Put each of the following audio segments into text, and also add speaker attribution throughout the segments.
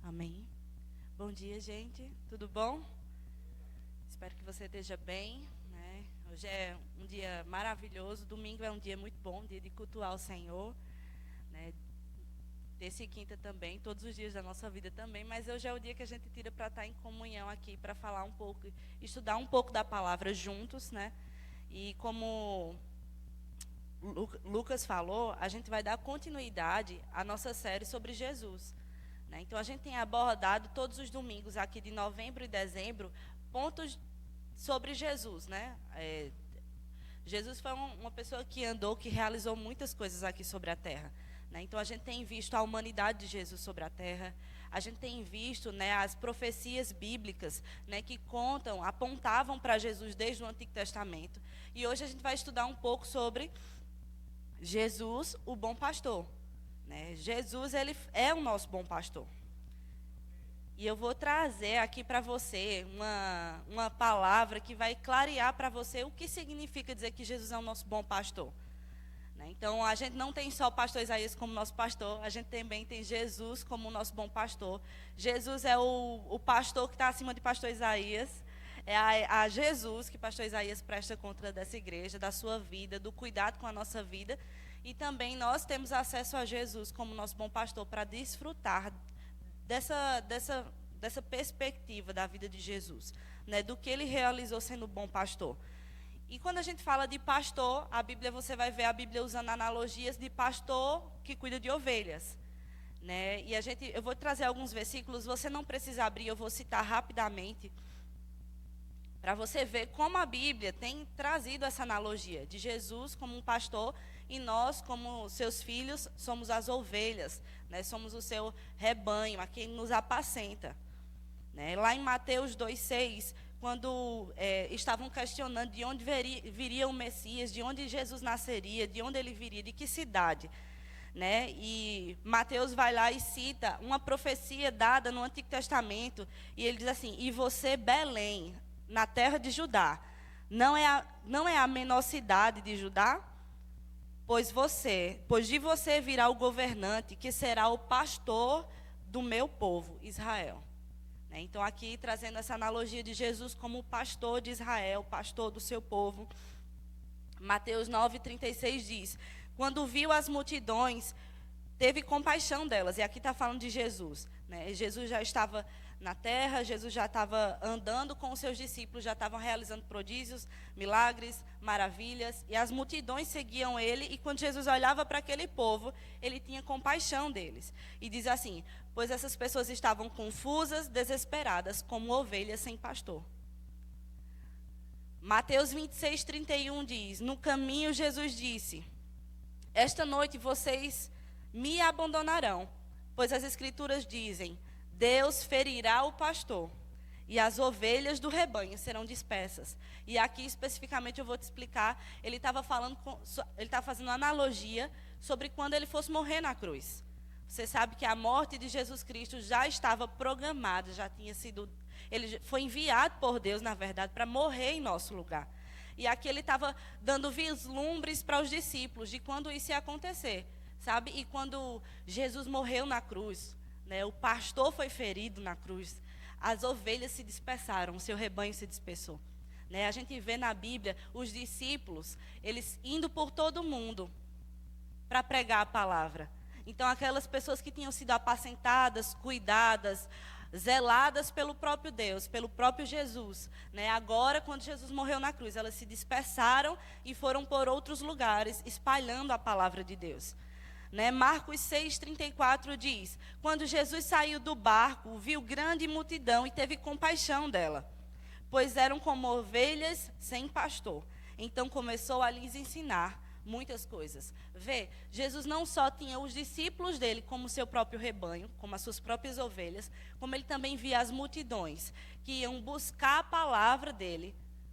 Speaker 1: Amém. Bom dia, gente. Tudo bom? Espero que você esteja bem, né? Hoje é um dia maravilhoso. Domingo é um dia muito bom, dia de cultuar o Senhor, né? Terça e quinta também, todos os dias da nossa vida também. Mas hoje é o dia que a gente tira para estar em comunhão aqui, para falar um pouco, estudar um pouco da palavra juntos, né? E como Lucas falou, a gente vai dar continuidade à nossa série sobre Jesus. Então, a gente tem abordado todos os domingos aqui de novembro e dezembro pontos sobre Jesus, né? Jesus foi uma pessoa que andou, que realizou muitas coisas aqui sobre a terra, né? Então, a gente tem visto a humanidade de Jesus sobre a terra. A gente tem visto, né, as profecias bíblicas, né, que apontavam para Jesus desde o Antigo Testamento. E hoje a gente vai estudar um pouco sobre Jesus, o bom pastor. Jesus, ele é o nosso bom pastor. E eu vou trazer aqui para você uma palavra que vai clarear para você o que significa dizer que Jesus é o nosso bom pastor. Então, a gente não tem só o pastor Isaías como nosso pastor, a gente também tem Jesus como o nosso bom pastor. Jesus é o pastor que está acima de pastor Isaías. É a Jesus que pastor Isaías presta conta dessa igreja, da sua vida, do cuidado com a nossa vida. E também nós temos acesso a Jesus como nosso bom pastor para desfrutar dessa perspectiva da vida de Jesus, né, do que ele realizou sendo bom pastor. E quando a gente fala de pastor, você vai ver a Bíblia usando analogias de pastor que cuida de ovelhas, né? E eu vou trazer alguns versículos, você não precisa abrir, eu vou citar rapidamente, para você ver como a Bíblia tem trazido essa analogia de Jesus como um pastor e nós, como seus filhos, somos as ovelhas, né? Somos o seu rebanho, a quem nos apacenta. Né? Lá em Mateus 2,6, quando estavam questionando de onde viria o Messias, de onde Jesus nasceria, de onde ele viria, de que cidade. Né? E Mateus vai lá e cita uma profecia dada no Antigo Testamento, e ele diz assim: e você, Belém, na terra de Judá, não é a menor cidade de Judá? Pois de você virá o governante, que será o pastor do meu povo, Israel. Então, aqui trazendo essa analogia de Jesus como o pastor de Israel, pastor do seu povo. Mateus 9,36 diz: quando viu as multidões, teve compaixão delas. E aqui está falando de Jesus. Né? Jesus já estava na terra, Jesus já estava andando com os seus discípulos, já estavam realizando prodígios, milagres, maravilhas. E as multidões seguiam ele, e quando Jesus olhava para aquele povo, ele tinha compaixão deles. E diz assim: pois essas pessoas estavam confusas, desesperadas, como ovelhas sem pastor. Mateus 26,31 diz: no caminho Jesus disse: esta noite vocês me abandonarão, pois as escrituras dizem: Deus ferirá o pastor, e as ovelhas do rebanho serão dispersas. E aqui especificamente eu vou te explicar, ele estava fazendo uma analogia sobre quando ele fosse morrer na cruz. Você sabe que a morte de Jesus Cristo já estava programada, ele foi enviado por Deus, na verdade, para morrer em nosso lugar. E aqui ele estava dando vislumbres para os discípulos de quando isso ia acontecer, sabe? E quando Jesus morreu na cruz, né, o pastor foi ferido na cruz, as ovelhas se dispersaram, o seu rebanho se dispersou. Né? A gente vê na Bíblia os discípulos, eles indo por todo o mundo para pregar a palavra. Então, aquelas pessoas que tinham sido apacentadas, cuidadas, zeladas pelo próprio Deus, pelo próprio Jesus, né? Agora, quando Jesus morreu na cruz, elas se dispersaram e foram por outros lugares, espalhando a palavra de Deus. Né? Marcos 6,34 diz: quando Jesus saiu do barco, viu grande multidão e teve compaixão dela, pois eram como ovelhas sem pastor. Então começou a lhes ensinar muitas coisas. Vê, Jesus não só tinha os discípulos dele como seu próprio rebanho, como as suas próprias ovelhas, como ele também via as multidões que iam buscar a palavra dele,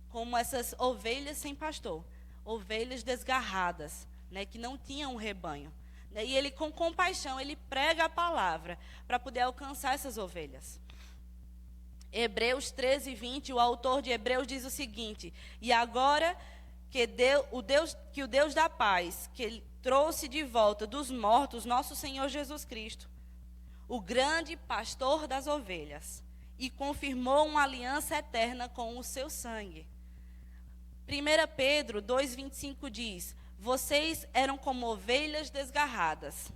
Speaker 1: como essas ovelhas sem pastor, ovelhas desgarradas, né, que não tinham um rebanho. E ele, com compaixão, ele prega a palavra para poder alcançar essas ovelhas. Hebreus 13:20, o autor de Hebreus diz o seguinte: e agora que o Deus da paz, que ele trouxe de volta dos mortos nosso Senhor Jesus Cristo, o grande pastor das ovelhas, e confirmou uma aliança eterna com o seu sangue. 1 Pedro 2,25 diz: vocês eram como ovelhas desgarradas,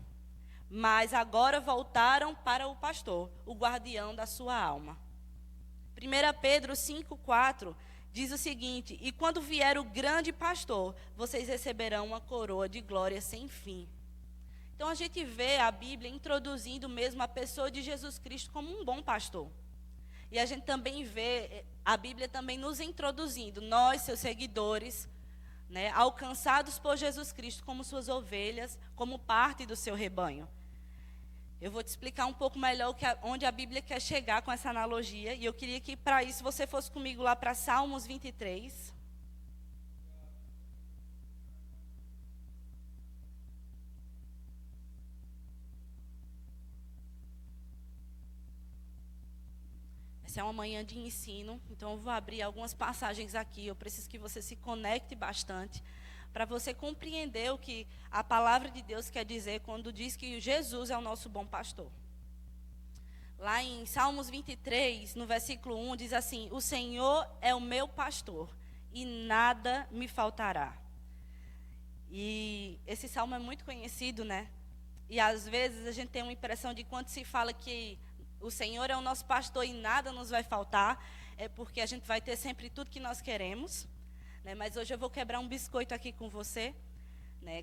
Speaker 1: mas agora voltaram para o pastor, o guardião da sua alma. 1 Pedro 5,4 diz o seguinte: e quando vier o grande pastor, vocês receberão uma coroa de glória sem fim. Então a gente vê a Bíblia introduzindo mesmo a pessoa de Jesus Cristo como um bom pastor. E a gente também vê a Bíblia também nos introduzindo, nós, seus seguidores, né, alcançados por Jesus Cristo como suas ovelhas, como parte do seu rebanho. Eu vou te explicar um pouco melhor onde a Bíblia quer chegar com essa analogia. E eu queria que, para isso, você fosse comigo lá para Salmos 23. Essa é uma manhã de ensino, então eu vou abrir algumas passagens aqui. Eu preciso que você se conecte bastante, para você compreender o que a palavra de Deus quer dizer quando diz que Jesus é o nosso bom pastor. Lá em Salmos 23, no versículo 1, diz assim: o Senhor é o meu pastor, e nada me faltará. E esse salmo é muito conhecido, né? E às vezes a gente tem uma impressão de quando se fala que o Senhor é o nosso pastor e nada nos vai faltar, é porque a gente vai ter sempre tudo que nós queremos. Mas hoje eu vou quebrar um biscoito aqui com você.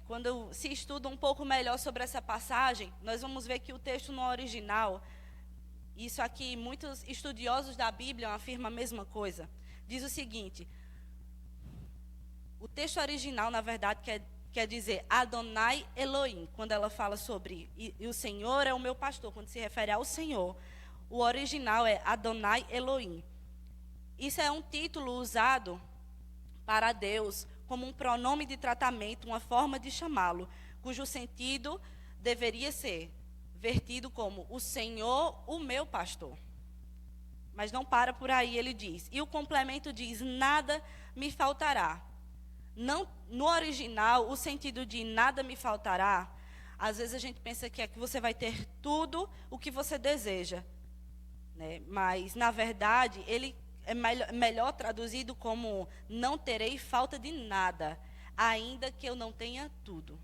Speaker 1: Quando se estuda um pouco melhor sobre essa passagem, nós vamos ver que o texto no original, isso aqui, muitos estudiosos da Bíblia afirmam a mesma coisa. Diz o seguinte: o texto original, na verdade, quer dizer Adonai Elohim, quando ela fala sobre e o Senhor é o meu pastor, quando se refere ao Senhor, o original é Adonai Elohim. Isso é um título usado para Deus como um pronome de tratamento, uma forma de chamá-lo, cujo sentido deveria ser vertido como o Senhor, o meu pastor. Mas não para por aí, ele diz. E o complemento diz: nada me faltará. Não, no original, o sentido de nada me faltará, às vezes a gente pensa que é que você vai ter tudo o que você deseja. Mas, na verdade, ele é melhor traduzido como: não terei falta de nada, ainda que eu não tenha tudo.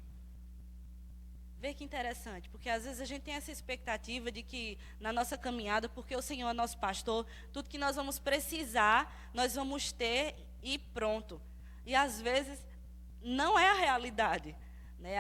Speaker 1: Vê que interessante, porque às vezes a gente tem essa expectativa de que na nossa caminhada, porque o Senhor é nosso pastor, tudo que nós vamos precisar, nós vamos ter e pronto. E às vezes não é a realidade.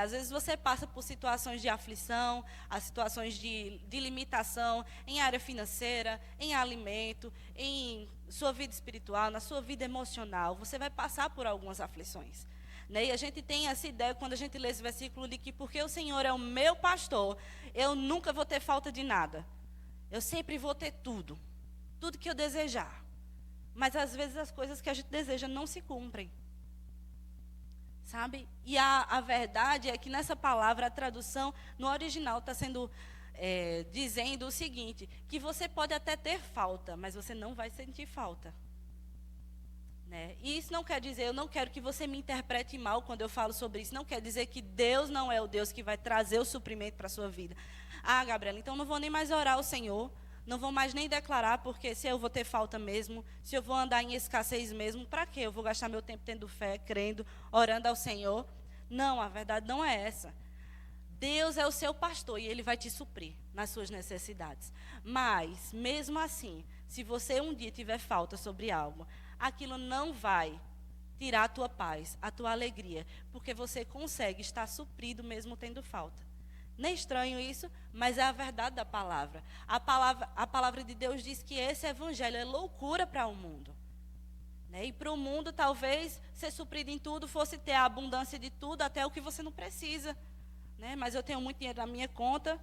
Speaker 1: Às vezes você passa por situações de aflição, as situações de limitação em área financeira, em alimento, em sua vida espiritual, na sua vida emocional. Você vai passar por algumas aflições. E a gente tem essa ideia, quando a gente lê esse versículo, de que porque o Senhor é o meu pastor, eu nunca vou ter falta de nada. Eu sempre vou ter tudo. Tudo que eu desejar. Mas às vezes as coisas que a gente deseja não se cumprem. Sabe? E a verdade é que nessa palavra, a tradução no original está sendo dizendo o seguinte: que você pode até ter falta, mas você não vai sentir falta. E isso não quer dizer, eu não quero que você me interprete mal quando eu falo sobre isso, não quer dizer que Deus não é o Deus que vai trazer o suprimento para a sua vida. Ah, Gabriela, então não vou nem mais orar ao Senhor, não vou mais nem declarar, porque se eu vou ter falta mesmo, se eu vou andar em escassez mesmo, para quê? Eu vou gastar meu tempo tendo fé, crendo, orando ao Senhor? Não, a verdade não é essa. Deus é o seu pastor e Ele vai te suprir nas suas necessidades. Mas, mesmo assim, se você um dia tiver falta sobre algo, aquilo não vai tirar a tua paz, a tua alegria, porque você consegue estar suprido mesmo tendo falta. Não é estranho isso, mas é a verdade da palavra. A palavra de Deus diz que esse evangelho é loucura para o mundo. E para o mundo, talvez, ser suprido em tudo fosse ter a abundância de tudo, até o que você não precisa. Mas eu tenho muito dinheiro na minha conta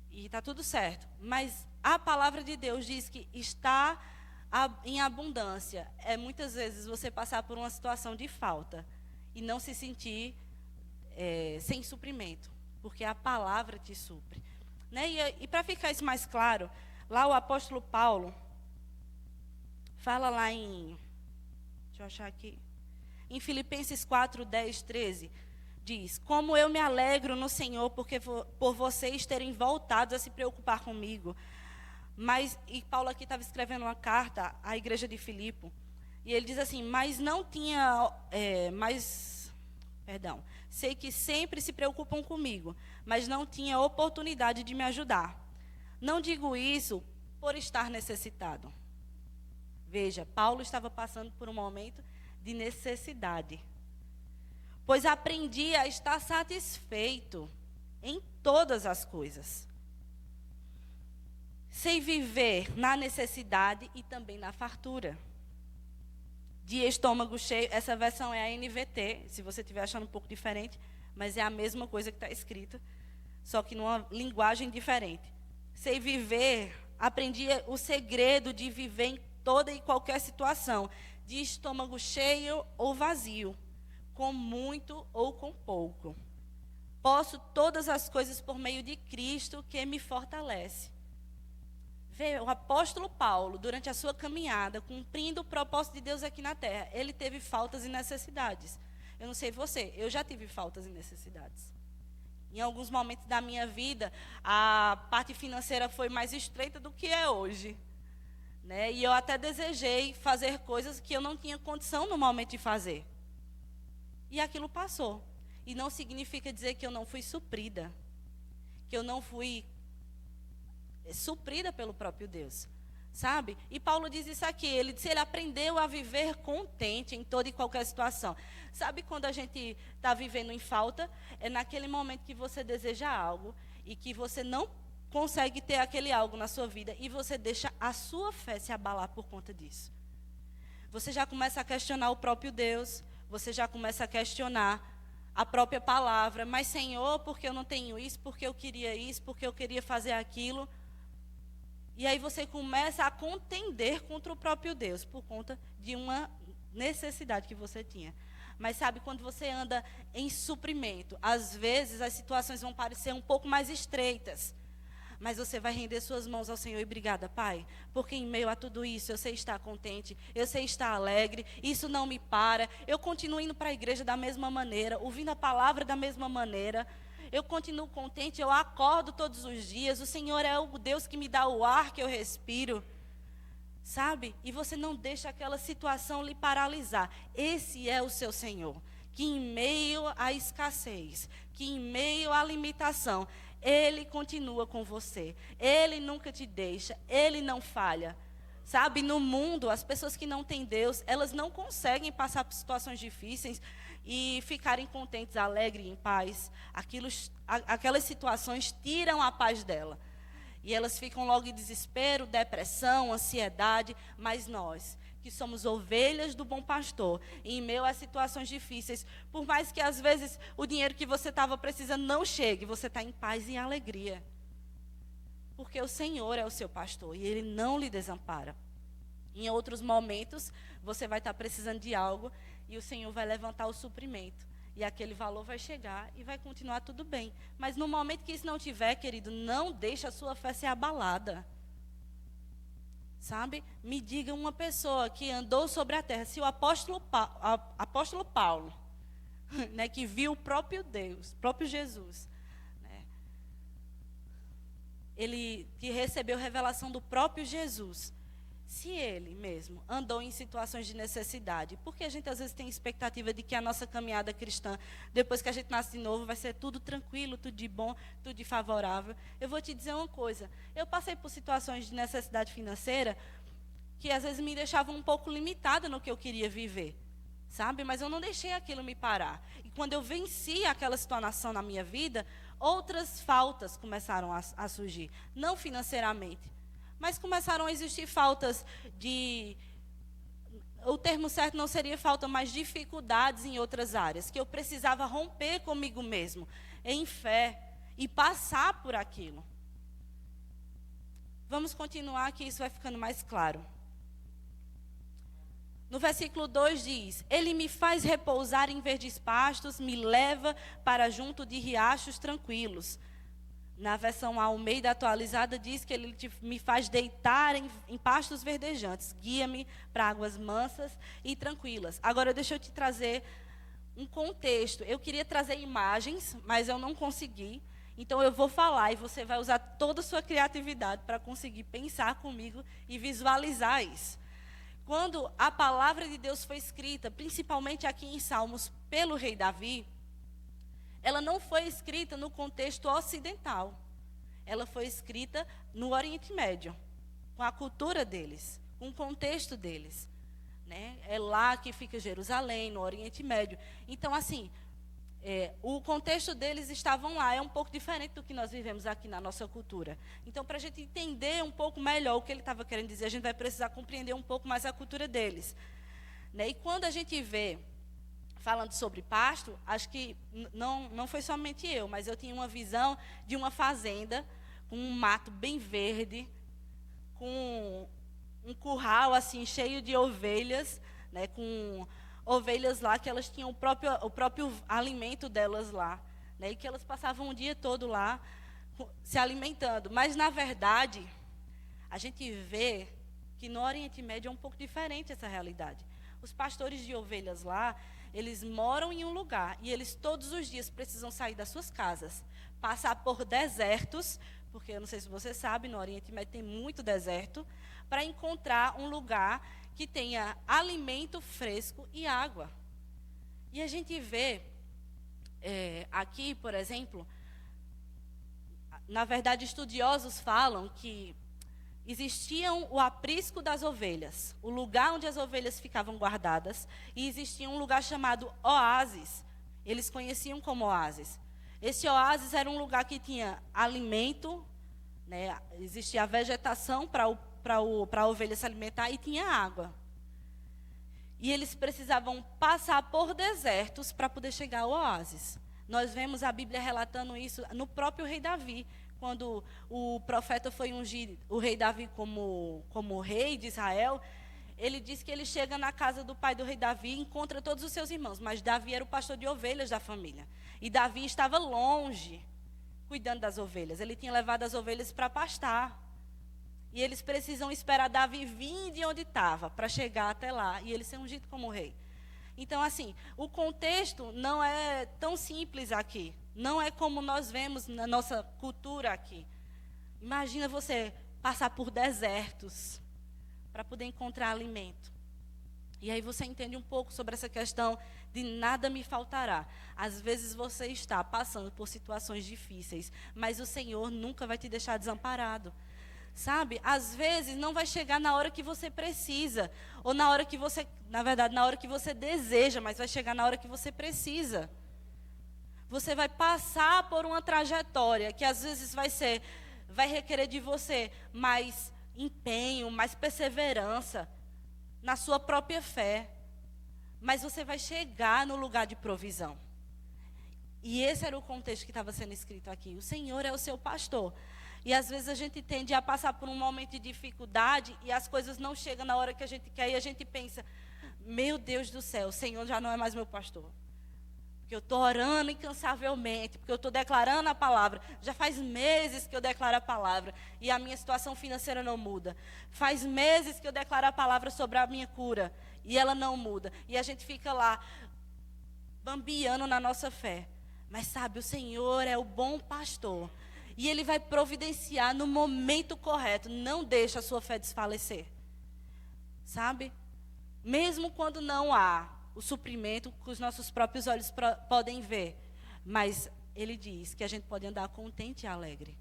Speaker 1: e está tudo certo. Mas a palavra de Deus diz que está em abundância é muitas vezes você passar por uma situação de falta e não se sentir sem suprimento. Porque a palavra te supre. E para ficar isso mais claro, lá o apóstolo Paulo fala lá deixa eu achar aqui, em Filipenses 4, 10, 13, diz: como eu me alegro no Senhor por vocês terem voltado a se preocupar comigo. E Paulo aqui estava escrevendo uma carta à igreja de Filipe, e ele diz assim: sei que sempre se preocupam comigo, mas não tinha oportunidade de me ajudar. Não digo isso por estar necessitado. Veja, Paulo estava passando por um momento de necessidade, pois aprendi a estar satisfeito em todas as coisas. Sei viver na necessidade e também na fartura. De estômago cheio, essa versão é a NVT, se você estiver achando um pouco diferente, mas é a mesma coisa que está escrita, só que numa linguagem diferente. Sei viver, aprendi o segredo de viver em toda e qualquer situação, de estômago cheio ou vazio, com muito ou com pouco. Posso todas as coisas por meio de Cristo que me fortalece. Veja, o apóstolo Paulo, durante a sua caminhada, cumprindo o propósito de Deus aqui na terra, ele teve faltas e necessidades. Eu não sei você, eu já tive faltas e necessidades. Em alguns momentos da minha vida, a parte financeira foi mais estreita do que é hoje. Né? E eu até desejei fazer coisas que eu não tinha condição no momento de fazer. E aquilo passou. E não significa dizer que eu não fui suprida, que eu não fui suprida pelo próprio Deus, sabe? E Paulo diz isso aqui, ele disse, ele aprendeu a viver contente em toda e qualquer situação. Sabe quando a gente está vivendo em falta? É naquele momento que você deseja algo e que você não consegue ter aquele algo na sua vida e você deixa a sua fé se abalar por conta disso. Você já começa a questionar o próprio Deus, você já começa a questionar a própria palavra, mas Senhor, porque eu não tenho isso, porque eu queria isso, porque eu queria fazer aquilo. E aí você começa a contender contra o próprio Deus, por conta de uma necessidade que você tinha. Mas sabe, quando você anda em suprimento, às vezes as situações vão parecer um pouco mais estreitas. Mas você vai render suas mãos ao Senhor e obrigada, Pai, porque em meio a tudo isso eu sei estar contente, eu sei estar alegre, isso não me para, eu continuo indo para a igreja da mesma maneira, ouvindo a palavra da mesma maneira, eu continuo contente, eu acordo todos os dias, o Senhor é o Deus que me dá o ar que eu respiro, sabe? E você não deixa aquela situação lhe paralisar. Esse é o seu Senhor, que em meio à escassez, que em meio à limitação, Ele continua com você, Ele nunca te deixa, Ele não falha. Sabe, no mundo, as pessoas que não têm Deus, elas não conseguem passar por situações difíceis e ficarem contentes, alegres, em paz. Aquelas situações tiram a paz dela. E elas ficam logo em desespero, depressão, ansiedade. Mas nós, que somos ovelhas do bom pastor, em meio a situações difíceis, por mais que às vezes o dinheiro que você estava precisando não chegue, você está em paz e em alegria. Porque o Senhor é o seu pastor e Ele não lhe desampara. Em outros momentos, você vai estar precisando de algo e o Senhor vai levantar o suprimento. E aquele valor vai chegar e vai continuar tudo bem. Mas no momento que isso não tiver, querido, não deixe a sua fé ser abalada. Sabe? Me diga uma pessoa que andou sobre a terra. Se o apóstolo Paulo, né, que viu o próprio Deus, o próprio Jesus, né, ele que recebeu revelação do próprio Jesus, se ele mesmo andou em situações de necessidade, porque a gente às vezes tem expectativa de que a nossa caminhada cristã, depois que a gente nasce de novo, vai ser tudo tranquilo, tudo de bom, tudo de favorável. Eu vou te dizer uma coisa, eu passei por situações de necessidade financeira que às vezes me deixavam um pouco limitada no que eu queria viver, sabe? Mas eu não deixei aquilo me parar. E quando eu venci aquela situação na minha vida, outras faltas começaram a surgir, não financeiramente, mas começaram a existir faltas de... O termo certo não seria falta, mas dificuldades em outras áreas, que eu precisava romper comigo mesmo, em fé, e passar por aquilo. Vamos continuar, que isso vai ficando mais claro. No versículo 2 diz: Ele me faz repousar em verdes pastos, me leva para junto de riachos tranquilos. Na versão Almeida atualizada diz que Ele me faz deitar em pastos verdejantes, guia-me para águas mansas e tranquilas. Agora deixa eu te trazer um contexto. Eu queria trazer imagens, mas eu não consegui. Então eu vou falar e você vai usar toda a sua criatividade para conseguir pensar comigo e visualizar isso. Quando a palavra de Deus foi escrita, principalmente aqui em Salmos, pelo rei Davi, ela não foi escrita no contexto ocidental. Ela foi escrita no Oriente Médio, com a cultura deles, com o contexto deles. Né? É lá que fica Jerusalém, no Oriente Médio. Então, assim, o contexto deles estavam lá, é um pouco diferente do que nós vivemos aqui na nossa cultura. Então, para a gente entender um pouco melhor o que ele estava querendo dizer, a gente vai precisar compreender um pouco mais a cultura deles. Né? E quando a gente vê, falando sobre pasto, acho que não foi somente eu, mas eu tinha uma visão de uma fazenda, com um mato bem verde, com um curral assim cheio de ovelhas, né, com ovelhas lá que elas tinham o próprio alimento delas lá, né, e que elas passavam o dia todo lá se alimentando. Mas na verdade, a gente vê que no Oriente Médio é um pouco diferente essa realidade. Os pastores de ovelhas lá, eles moram em um lugar e eles todos os dias precisam sair das suas casas, passar por desertos, porque eu não sei se você sabe, no Oriente Médio tem muito deserto, para encontrar um lugar que tenha alimento fresco e água. E a gente vê aqui, por exemplo, na verdade, estudiosos falam que existiam o aprisco das ovelhas, o lugar onde as ovelhas ficavam guardadas, e existia um lugar chamado oásis. Eles conheciam como oásis. Esse oásis era um lugar que tinha alimento, né, existia a vegetação para a ovelha se alimentar e tinha água. E eles precisavam passar por desertos para poder chegar ao oásis. Nós vemos a Bíblia relatando isso no próprio rei Davi, quando o profeta foi ungir o rei Davi como rei de Israel. Ele diz que ele chega na casa do pai do rei Davi e encontra todos os seus irmãos, mas Davi era o pastor de ovelhas da família. E Davi estava longe, cuidando das ovelhas. Ele tinha levado as ovelhas para pastar. E eles precisam esperar Davi vir de onde estava, para chegar até lá, e ele ser ungido como rei. Então, assim, o contexto não é tão simples aqui. Não é como nós vemos na nossa cultura aqui. Imagina você passar por desertos para poder encontrar alimento. E aí você entende um pouco sobre essa questão de nada me faltará. Às vezes você está passando por situações difíceis, mas o Senhor nunca vai te deixar desamparado. Sabe? Às vezes não vai chegar na hora que você precisa, ou na hora que você, na verdade, na hora que você deseja, mas vai chegar na hora que você precisa. Você vai passar por uma trajetória que às vezes vai requerer de você mais empenho, mais perseverança na sua própria fé. Mas você vai chegar no lugar de provisão. E esse era o contexto que estava sendo escrito aqui. O Senhor é o seu pastor. E às vezes a gente tende a passar por um momento de dificuldade e as coisas não chegam na hora que a gente quer e a gente pensa, meu Deus do céu, o Senhor já não é mais meu pastor. Porque eu estou orando incansavelmente, porque eu estou declarando a palavra. Já faz meses que eu declaro a palavra e a minha situação financeira não muda. Faz meses que eu declaro a palavra sobre a minha cura e ela não muda. E a gente fica lá, bambeando na nossa fé. Mas sabe, o Senhor é o bom pastor. E Ele vai providenciar no momento correto. Não deixa a sua fé desfalecer. Sabe? Mesmo quando não há o suprimento que os nossos próprios olhos podem ver. Mas Ele diz que a gente pode andar contente e alegre.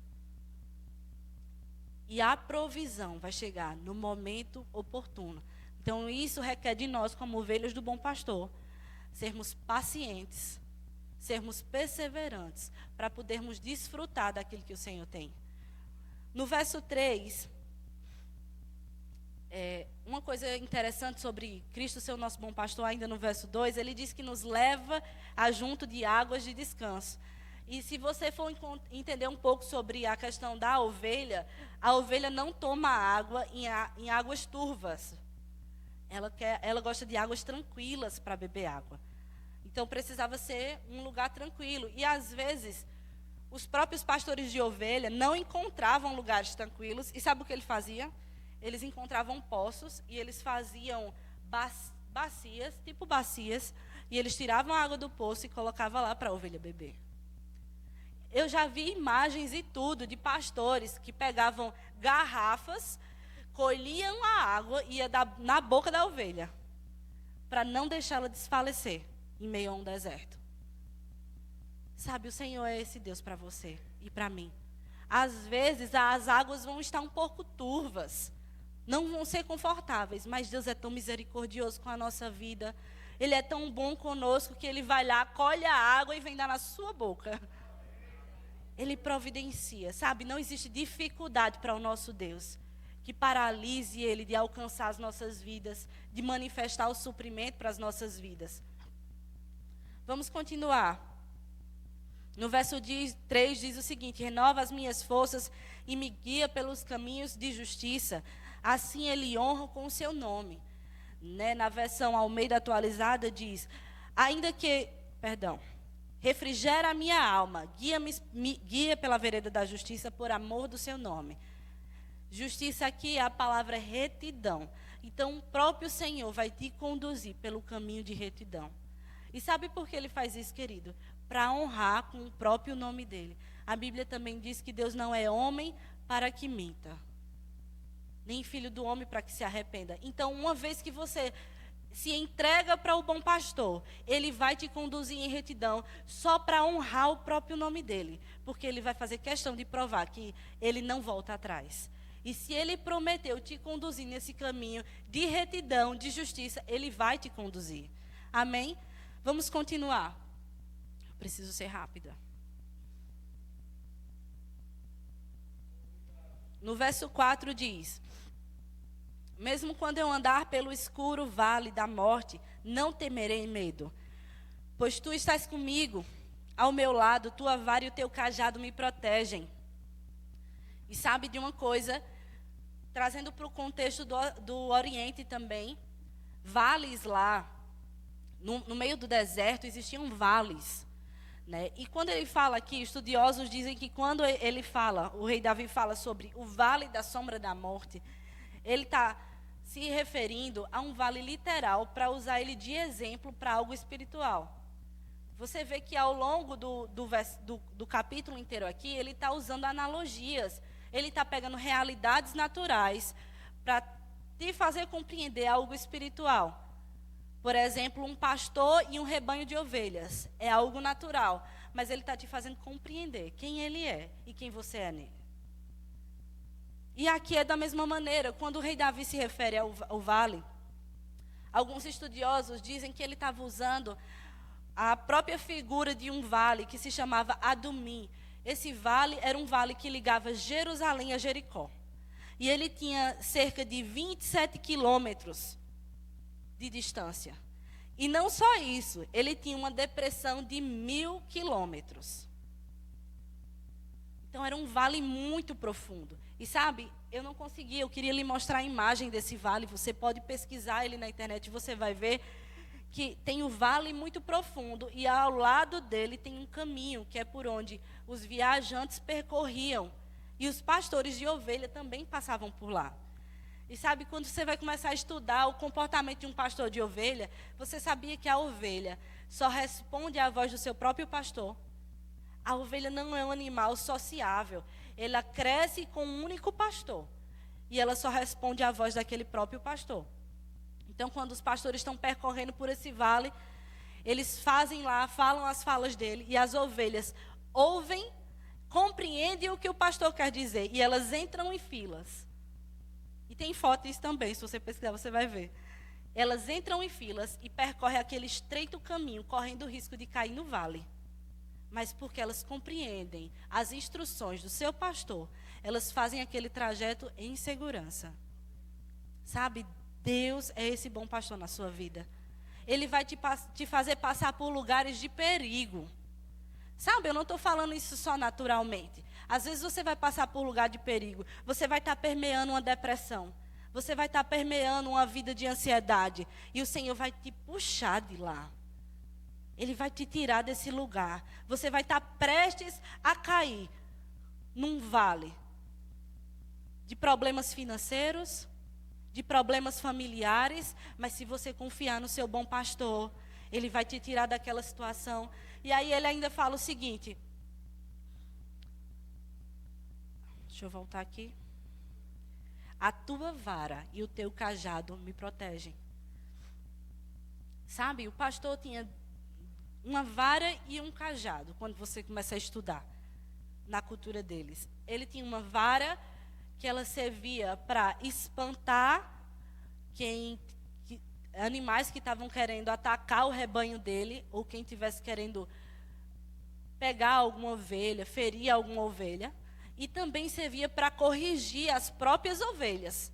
Speaker 1: E a provisão vai chegar no momento oportuno. Então isso requer de nós, como ovelhas do bom pastor, sermos pacientes, sermos perseverantes, para podermos desfrutar daquilo que o Senhor tem. No verso 3, uma coisa interessante sobre Cristo ser o nosso bom pastor, ainda no verso 2, ele diz que nos leva a junto de águas de descanso. E se você for entender um pouco sobre a questão da ovelha, a ovelha não toma água em águas turvas. Ela gosta de águas tranquilas para beber água. Então, precisava ser um lugar tranquilo. E, às vezes, os próprios pastores de ovelha não encontravam lugares tranquilos. E sabe o que ele fazia? Eles encontravam poços e eles faziam bacias, e eles tiravam a água do poço e colocavam lá para a ovelha beber. Eu já vi imagens e tudo de pastores que pegavam garrafas, colhiam a água e ia dar na boca da ovelha, para não deixá-la desfalecer em meio a um deserto. Sabe, o Senhor é esse Deus para você e para mim. Às vezes as águas vão estar um pouco turvas, não vão ser confortáveis, mas Deus é tão misericordioso com a nossa vida. Ele é tão bom conosco que Ele vai lá, colhe a água e vem dar na sua boca. Ele providencia, sabe? Não existe dificuldade para o nosso Deus que paralise Ele de alcançar as nossas vidas, de manifestar o suprimento para as nossas vidas. Vamos continuar. No verso 3 diz o seguinte: renova as minhas forças e me guia pelos caminhos de justiça. Assim Ele honra com o seu nome. Na versão Almeida atualizada diz: refrigera a minha alma, guia pela vereda da justiça por amor do seu nome. Justiça aqui é a palavra retidão. Então o próprio Senhor vai te conduzir pelo caminho de retidão. E sabe por que Ele faz isso, querido? Para honrar com o próprio nome dEle. A Bíblia também diz que Deus não é homem para que minta, nem filho do homem para que se arrependa. Então, uma vez que você se entrega para o bom pastor, Ele vai te conduzir em retidão só para honrar o próprio nome dEle. Porque Ele vai fazer questão de provar que Ele não volta atrás. E se Ele prometeu te conduzir nesse caminho de retidão, de justiça, Ele vai te conduzir. Amém? Vamos continuar. Preciso ser rápida. No verso 4 diz: mesmo quando eu andar pelo escuro vale da morte, não temerei medo, pois tu estás comigo, ao meu lado, tua vara e o teu cajado me protegem. E sabe de uma coisa, trazendo para o contexto do Oriente também, vales lá, no meio do deserto existiam vales. E quando ele fala aqui, estudiosos dizem que quando ele fala, o rei Davi fala sobre o vale da sombra da morte, ele está se referindo a um vale literal para usar ele de exemplo para algo espiritual. Você vê que ao longo do capítulo inteiro aqui, ele está usando analogias, ele está pegando realidades naturais para te fazer compreender algo espiritual. Por exemplo, um pastor e um rebanho de ovelhas. É algo natural. Mas ele está te fazendo compreender quem ele é e quem você é nele. E aqui é da mesma maneira. Quando o rei Davi se refere ao vale, alguns estudiosos dizem que ele estava usando a própria figura de um vale que se chamava Adumim. Esse vale era um vale que ligava Jerusalém a Jericó. E ele tinha cerca de 27 quilômetros de distância. E não só isso, ele tinha uma depressão de 1.000 quilômetros. Então era um vale muito profundo. E sabe, eu queria lhe mostrar a imagem desse vale. Você pode pesquisar ele na internet e você vai ver que tem um vale muito profundo. E ao lado dele tem um caminho, que é por onde os viajantes percorriam. E os pastores de ovelha também passavam por lá. E sabe, quando você vai começar a estudar o comportamento de um pastor de ovelha, você sabia que a ovelha só responde à voz do seu próprio pastor? A ovelha não é um animal sociável. Ela cresce com um único pastor. E ela só responde à voz daquele próprio pastor. Então, quando os pastores estão percorrendo por esse vale, eles fazem lá, falam as falas dele, e as ovelhas ouvem, compreendem o que o pastor quer dizer, e elas entram em filas. E tem foto disso também, se você pesquisar você vai ver. Elas entram em filas e percorrem aquele estreito caminho, correndo o risco de cair no vale. Mas porque elas compreendem as instruções do seu pastor, elas fazem aquele trajeto em segurança. Sabe, Deus é esse bom pastor na sua vida. Ele vai te fazer passar por lugares de perigo. Sabe, eu não estou falando isso só naturalmente. Às vezes você vai passar por lugar de perigo. Você vai estar permeando uma depressão. Você vai estar permeando uma vida de ansiedade. E o Senhor vai te puxar de lá. Ele vai te tirar desse lugar. Você vai estar prestes a cair num vale de problemas financeiros, de problemas familiares. Mas se você confiar no seu bom pastor, Ele vai te tirar daquela situação. E aí ele ainda fala o seguinte. Deixa eu voltar aqui. A tua vara e o teu cajado me protegem. Sabe, o pastor tinha uma vara e um cajado, quando você começa a estudar na cultura deles. Ele tinha uma vara que ela servia para espantar animais que estavam querendo atacar o rebanho dele, ou quem estivesse querendo pegar alguma ovelha, ferir alguma ovelha. E também servia para corrigir as próprias ovelhas.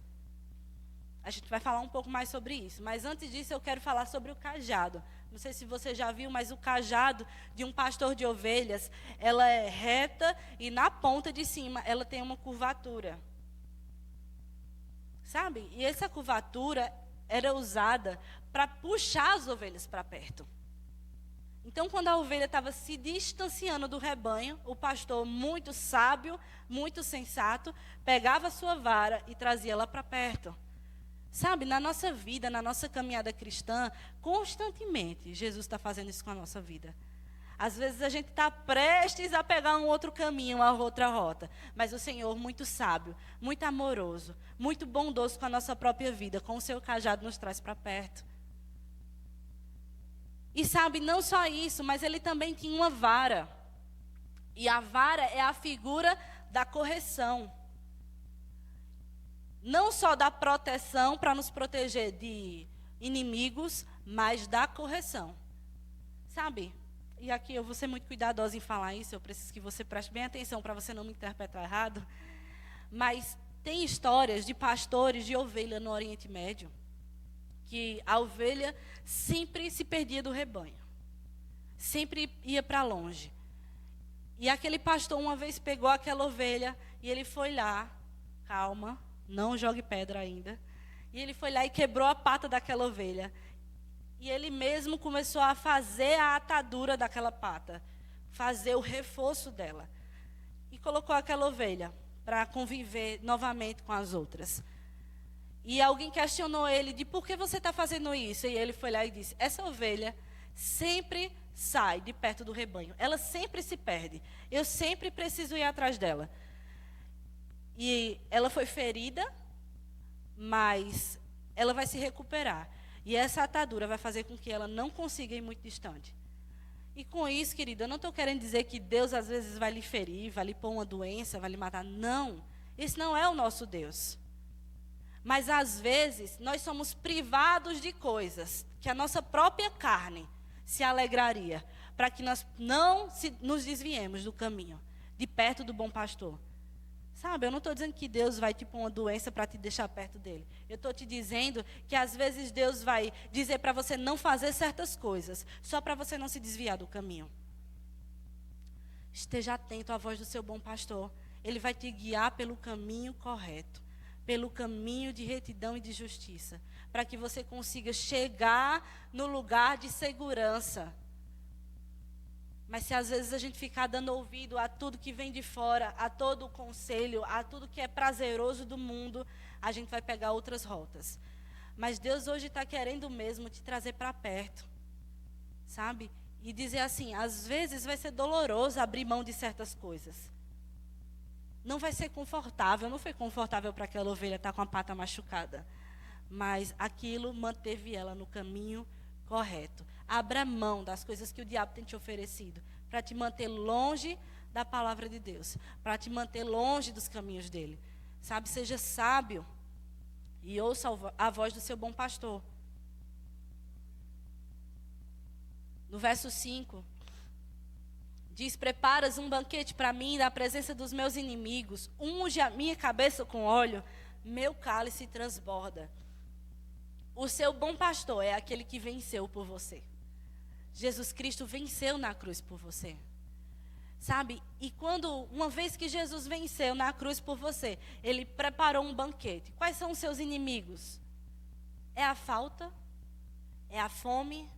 Speaker 1: A gente vai falar um pouco mais sobre isso. Mas antes disso, eu quero falar sobre o cajado. Não sei se você já viu, mas o cajado de um pastor de ovelhas, ela é reta e na ponta de cima ela tem uma curvatura. Sabe? E essa curvatura era usada para puxar as ovelhas para perto. Então, quando a ovelha estava se distanciando do rebanho, o pastor, muito sábio, muito sensato, pegava a sua vara e trazia ela para perto. Sabe, na nossa vida, na nossa caminhada cristã, constantemente, Jesus está fazendo isso com a nossa vida. Às vezes a gente está prestes a pegar um outro caminho, uma outra rota. Mas o Senhor, muito sábio, muito amoroso, muito bondoso com a nossa própria vida, com o seu cajado nos traz para perto. E sabe, não só isso, mas ele também tinha uma vara. E a vara é a figura da correção. Não só da proteção, para nos proteger de inimigos, mas da correção. Sabe? E aqui eu vou ser muito cuidadosa em falar isso, eu preciso que você preste bem atenção para você não me interpretar errado. Mas tem histórias de pastores de ovelha no Oriente Médio, que a ovelha sempre se perdia do rebanho. Sempre ia para longe. E aquele pastor uma vez pegou aquela ovelha e ele foi lá, calma, não jogue pedra ainda. E ele foi lá e quebrou a pata daquela ovelha. E ele mesmo começou a fazer a atadura daquela pata, fazer o reforço dela. E colocou aquela ovelha para conviver novamente com as outras. E alguém questionou ele de por que você está fazendo isso? E ele foi lá e disse, essa ovelha sempre sai de perto do rebanho. Ela sempre se perde. Eu sempre preciso ir atrás dela. E ela foi ferida, mas ela vai se recuperar. E essa atadura vai fazer com que ela não consiga ir muito distante. E com isso, querida, eu não estou querendo dizer que Deus às vezes vai lhe ferir, vai lhe pôr uma doença, vai lhe matar. Não, esse não é o nosso Deus. Mas às vezes nós somos privados de coisas que a nossa própria carne se alegraria, para que nós não nos desviemos do caminho, de perto do bom pastor. Sabe, eu não estou dizendo que Deus vai te pôr uma doença para te deixar perto dele. Eu estou te dizendo que às vezes Deus vai dizer para você não fazer certas coisas, só para você não se desviar do caminho. Esteja atento à voz do seu bom pastor. Ele vai te guiar pelo caminho correto, pelo caminho de retidão e de justiça, para que você consiga chegar no lugar de segurança. Mas se às vezes a gente ficar dando ouvido a tudo que vem de fora, a todo o conselho, a tudo que é prazeroso do mundo, a gente vai pegar outras rotas. Mas Deus hoje está querendo mesmo te trazer para perto, sabe? E dizer assim, às vezes vai ser doloroso abrir mão de certas coisas. Não vai ser confortável, não foi confortável para aquela ovelha estar com a pata machucada. Mas aquilo manteve ela no caminho correto. Abra mão das coisas que o diabo tem te oferecido, para te manter longe da palavra de Deus, para te manter longe dos caminhos dele. Sabe, seja sábio e ouça a voz do seu bom pastor. No verso 5, diz, preparas um banquete para mim na presença dos meus inimigos, unge a minha cabeça com óleo, meu cálice transborda. O seu bom pastor é aquele que venceu por você. Jesus Cristo venceu na cruz por você. Sabe? E uma vez que Jesus venceu na cruz por você, ele preparou um banquete. Quais são os seus inimigos? É a falta? É a fome?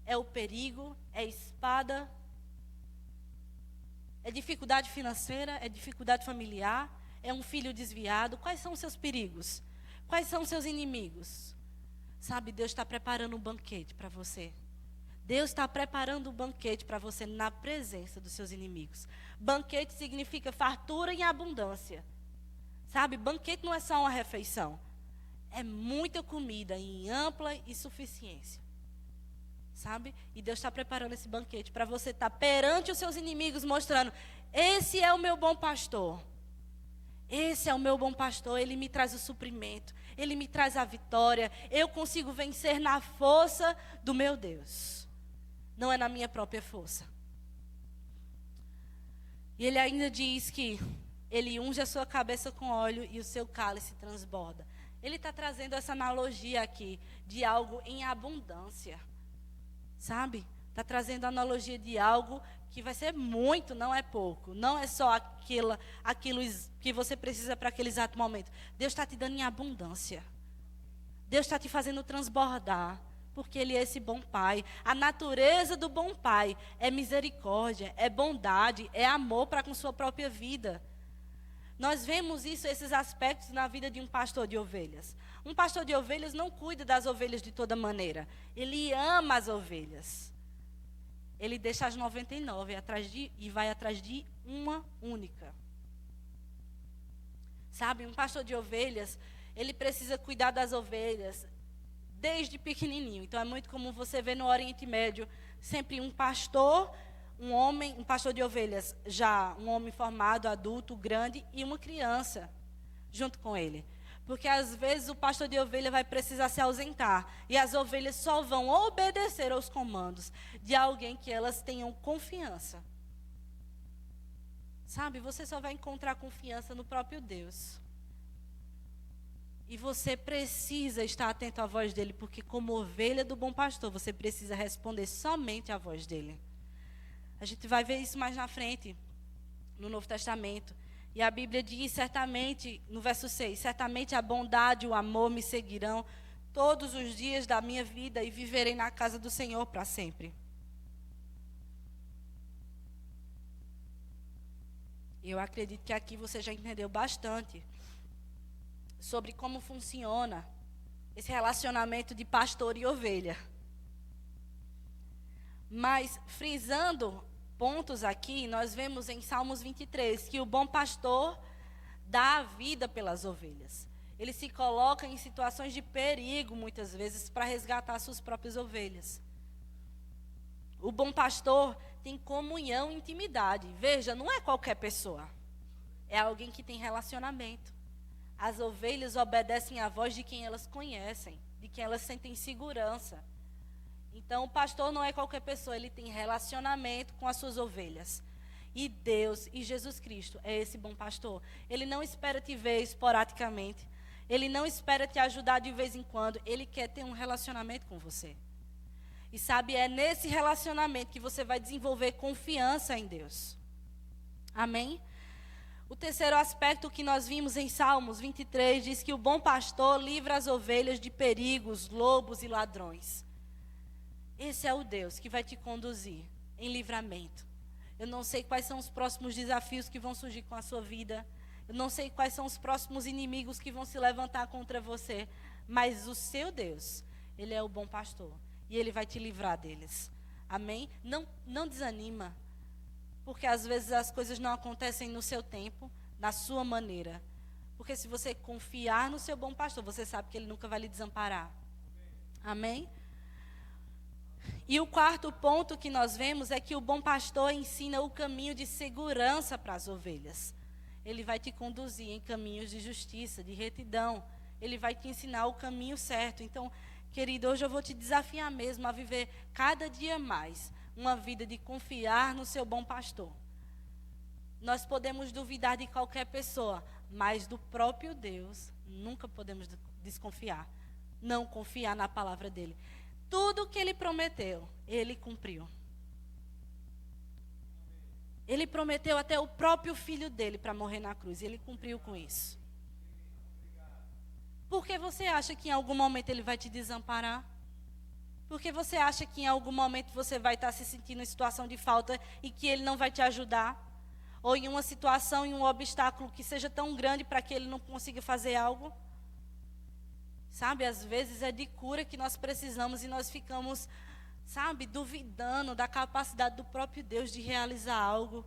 Speaker 1: É o perigo? É a espada? É dificuldade financeira? É dificuldade familiar? É um filho desviado? Quais são os seus perigos? Quais são os seus inimigos? Sabe, Deus está preparando um banquete para você. Deus está preparando um banquete para você na presença dos seus inimigos. Banquete significa fartura em abundância. Sabe, banquete não é só uma refeição. É muita comida em ampla e suficiência. Sabe? E Deus está preparando esse banquete para você estar perante os seus inimigos, mostrando: esse é o meu bom pastor. Esse é o meu bom pastor, ele me traz o suprimento, ele me traz a vitória. Eu consigo vencer na força do meu Deus. Não é na minha própria força. E ele ainda diz que ele unge a sua cabeça com óleo e o seu cálice transborda. Ele está trazendo essa analogia aqui de algo em abundância. Sabe? Está trazendo a analogia de algo que vai ser muito, não é pouco. Não é só aquilo que você precisa para aquele exato momento. Deus está te dando em abundância. Deus está te fazendo transbordar. Porque Ele é esse bom Pai. A natureza do bom Pai é misericórdia, é bondade, é amor para com sua própria vida. Nós vemos esses aspectos na vida de um pastor de ovelhas. Um pastor de ovelhas não cuida das ovelhas de toda maneira. Ele ama as ovelhas. Ele deixa as 99 e vai atrás de uma única. Sabe, um pastor de ovelhas, ele precisa cuidar das ovelhas desde pequenininho. Então é muito comum você ver no Oriente Médio sempre um pastor, um pastor de ovelhas, já um homem formado, adulto, grande, e uma criança junto com ele. Porque às vezes o pastor de ovelha vai precisar se ausentar. E as ovelhas só vão obedecer aos comandos de alguém que elas tenham confiança. Sabe, você só vai encontrar confiança no próprio Deus. E você precisa estar atento à voz dele, porque como ovelha do bom pastor, você precisa responder somente à voz dele. A gente vai ver isso mais na frente, no Novo Testamento. E a Bíblia diz, certamente, no verso 6, certamente a bondade e o amor me seguirão todos os dias da minha vida e viverei na casa do Senhor para sempre. Eu acredito que aqui você já entendeu bastante sobre como funciona esse relacionamento de pastor e ovelha. Mas, frisando pontos aqui, nós vemos em Salmos 23 que o bom pastor dá a vida pelas ovelhas. Ele se coloca em situações de perigo, muitas vezes, para resgatar suas próprias ovelhas. O bom pastor tem comunhão e intimidade. Veja, não é qualquer pessoa. É alguém que tem relacionamento. As ovelhas obedecem à voz de quem elas conhecem, de quem elas sentem segurança. Então, o pastor não é qualquer pessoa, ele tem relacionamento com as suas ovelhas. E Deus e Jesus Cristo é esse bom pastor. Ele não espera te ver esporadicamente. Ele não espera te ajudar de vez em quando. Ele quer ter um relacionamento com você. E sabe, é nesse relacionamento que você vai desenvolver confiança em Deus. Amém? O terceiro aspecto que nós vimos em Salmos 23 diz que o bom pastor livra as ovelhas de perigos, lobos e ladrões. Esse é o Deus que vai te conduzir em livramento. Eu não sei quais são os próximos desafios que vão surgir com a sua vida. Eu não sei quais são os próximos inimigos que vão se levantar contra você. Mas o seu Deus, Ele é o bom pastor. E Ele vai te livrar deles. Amém? Não desanima. Porque às vezes as coisas não acontecem no seu tempo, na sua maneira. Porque se você confiar no seu bom pastor, você sabe que Ele nunca vai lhe desamparar. Amém? E o quarto ponto que nós vemos é que o bom pastor ensina o caminho de segurança para as ovelhas. Ele vai te conduzir em caminhos de justiça, de retidão. Ele vai te ensinar o caminho certo. Então, querido, hoje eu vou te desafiar mesmo a viver cada dia mais uma vida de confiar no seu bom pastor. Nós podemos duvidar de qualquer pessoa, mas do próprio Deus nunca podemos desconfiar. Não confiar na palavra dele. Tudo que ele prometeu, ele cumpriu. Ele prometeu até o próprio filho dele para morrer na cruz. E ele cumpriu com isso. Por que você acha que em algum momento ele vai te desamparar? Por que você acha que em algum momento você vai estar se sentindo em situação de falta e que ele não vai te ajudar? Ou em uma situação, em um obstáculo que seja tão grande para que ele não consiga fazer algo? Sabe, às vezes é de cura que nós precisamos e nós ficamos sabe, duvidando da capacidade do próprio Deus de realizar algo.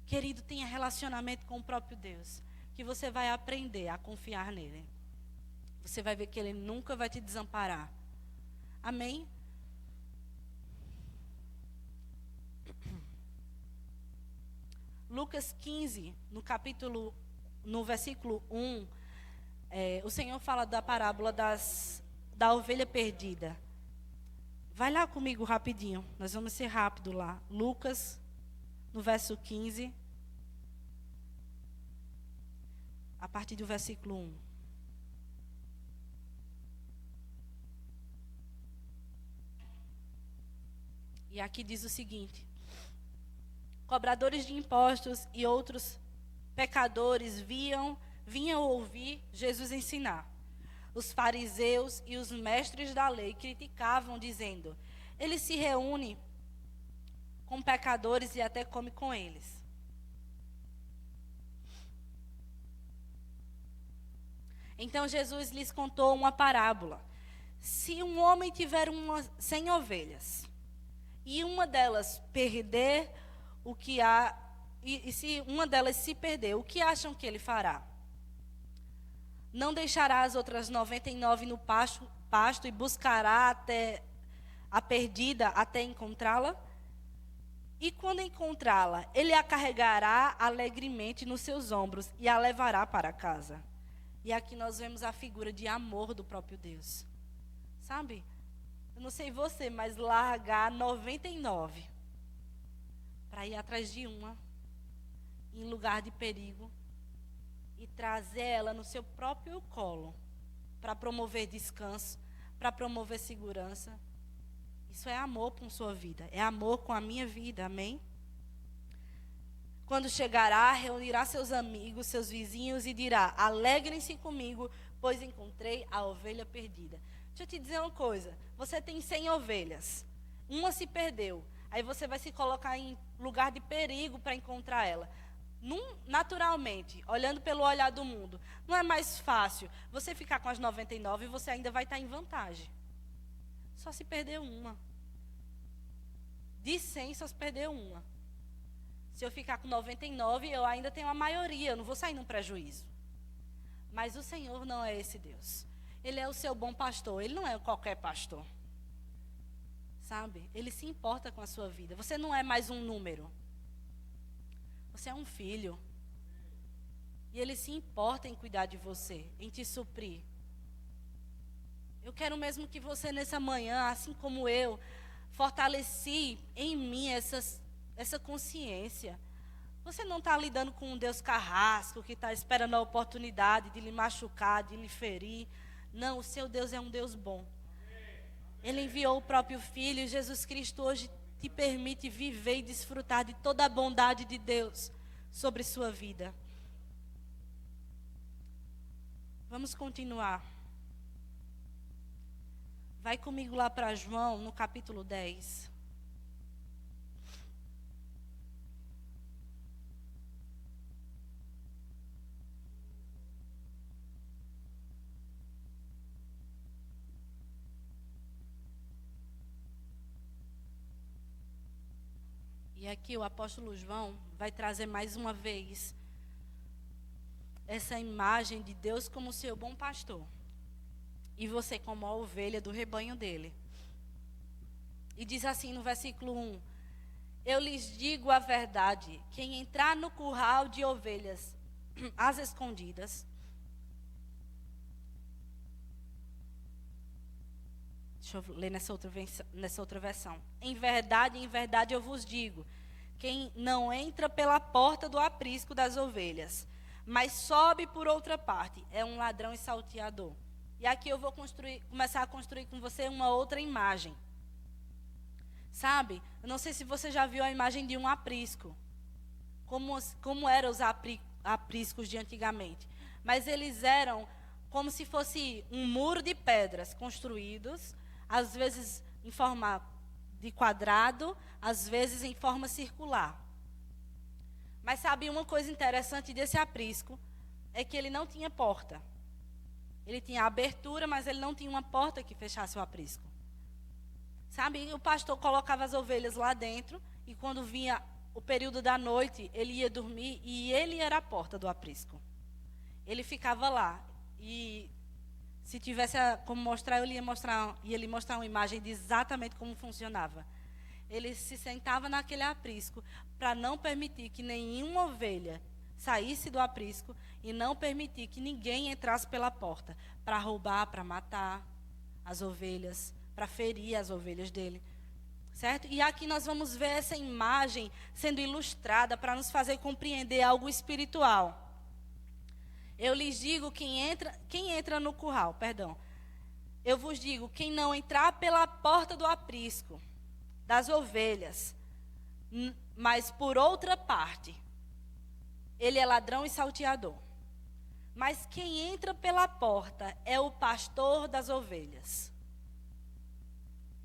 Speaker 1: Querido, tenha relacionamento com o próprio Deus, que você vai aprender a confiar nele. Você vai ver que ele nunca vai te desamparar. Amém? Lucas 15, no versículo 1, o Senhor fala da parábola da ovelha perdida. Vai lá comigo rapidinho, nós vamos ser rápido lá. Lucas, no verso 15, a partir do versículo 1. E aqui diz o seguinte: cobradores de impostos e outros pecadores vinham ouvir Jesus ensinar. Os fariseus e os mestres da lei criticavam, dizendo: ele se reúne com pecadores e até come com eles. Então Jesus lhes contou uma parábola. Se um homem tiver 100 ovelhas, e uma delas perder o que há, e se uma delas se perder, o que acham que ele fará? Não deixará as outras 99 no pasto e buscará até a perdida até encontrá-la? E quando encontrá-la, ele a carregará alegremente nos seus ombros e a levará para casa. E aqui nós vemos a figura de amor do próprio Deus. Sabe? Eu não sei você, mas largar 99 para ir atrás de uma, em lugar de perigo, e trazer ela no seu próprio colo, para promover descanso, para promover segurança. Isso é amor com sua vida, é amor com a minha vida, amém? Quando chegará, reunirá seus amigos, seus vizinhos e dirá: alegrem-se comigo, pois encontrei a ovelha perdida. Deixa eu te dizer uma coisa, você tem 100 ovelhas, uma se perdeu, aí você vai se colocar em lugar de perigo para encontrar ela. Naturalmente, olhando pelo olhar do mundo, não é mais fácil você ficar com as 99 e você ainda vai estar em vantagem. Só se perdeu uma. De 100, só se perdeu uma. Se eu ficar com 99, eu ainda tenho a maioria, eu não vou sair num prejuízo. Mas o Senhor não é esse Deus. Ele é o seu bom pastor, ele não é qualquer pastor. Sabe? Ele se importa com a sua vida. Você não é mais um número. Você é um filho. E ele se importa em cuidar de você, em te suprir. Eu quero mesmo que você nessa manhã, assim como eu, fortaleci em mim essa consciência. Você não está lidando com um Deus carrasco, que está esperando a oportunidade de lhe machucar, de lhe ferir. Não, o seu Deus é um Deus bom. Ele enviou o próprio Filho, e Jesus Cristo hoje te permite viver e desfrutar de toda a bondade de Deus sobre sua vida. Vamos continuar. Vai comigo lá para João, no capítulo 10. E aqui o apóstolo João vai trazer mais uma vez essa imagem de Deus como seu bom pastor. E você como a ovelha do rebanho dele. E diz assim no versículo 1: eu lhes digo a verdade, quem entrar no curral de ovelhas às escondidas. Deixa eu ler nessa outra versão. Em verdade eu vos digo, quem não entra pela porta do aprisco das ovelhas, mas sobe por outra parte, é um ladrão e salteador. E aqui eu vou começar a construir com você uma outra imagem. Sabe? Eu não sei se você já viu a imagem de um aprisco. Como eram os apriscos de antigamente. Mas eles eram como se fosse um muro de pedras construídos, às vezes em forma de quadrado, às vezes em forma circular. Mas sabe uma coisa interessante desse aprisco? É que ele não tinha porta. Ele tinha abertura, mas ele não tinha uma porta que fechasse o aprisco. Sabe, o pastor colocava as ovelhas lá dentro e quando vinha o período da noite, ele ia dormir e ele era a porta do aprisco. Ele ficava lá e se tivesse como mostrar, ia lhe mostrar uma imagem de exatamente como funcionava. Ele se sentava naquele aprisco para não permitir que nenhuma ovelha saísse do aprisco e não permitir que ninguém entrasse pela porta para roubar, para matar as ovelhas, para ferir as ovelhas dele. Certo? E aqui nós vamos ver essa imagem sendo ilustrada para nos fazer compreender algo espiritual. Eu lhes digo, quem entra no curral, perdão. Eu vos digo, quem não entrar pela porta do aprisco das ovelhas, mas por outra parte, ele é ladrão e salteador. Mas quem entra pela porta é o pastor das ovelhas.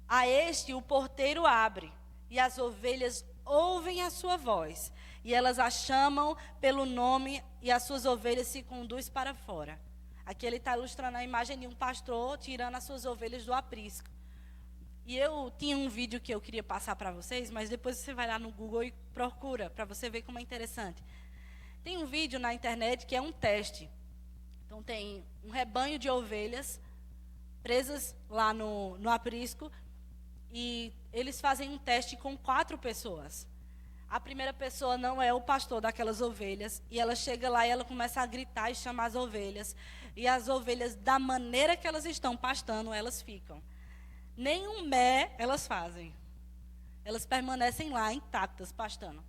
Speaker 1: A este o porteiro abre, e as ovelhas ouvem a sua voz, e elas a chamam pelo nome, e as suas ovelhas se conduzem para fora. Aqui ele está ilustrando a imagem de um pastor tirando as suas ovelhas do aprisco. E eu tinha um vídeo que eu queria passar para vocês, mas depois você vai lá no Google e procura, para você ver como é interessante. Tem um vídeo na internet que é um teste. Então tem um rebanho de ovelhas presas lá no aprisco, e eles fazem um teste com 4 pessoas. A primeira pessoa não é o pastor daquelas ovelhas, e ela chega lá e ela começa a gritar e chamar as ovelhas. E as ovelhas, da maneira que elas estão pastando, elas ficam. Nenhum mé elas fazem. Elas permanecem lá intactas, pastando.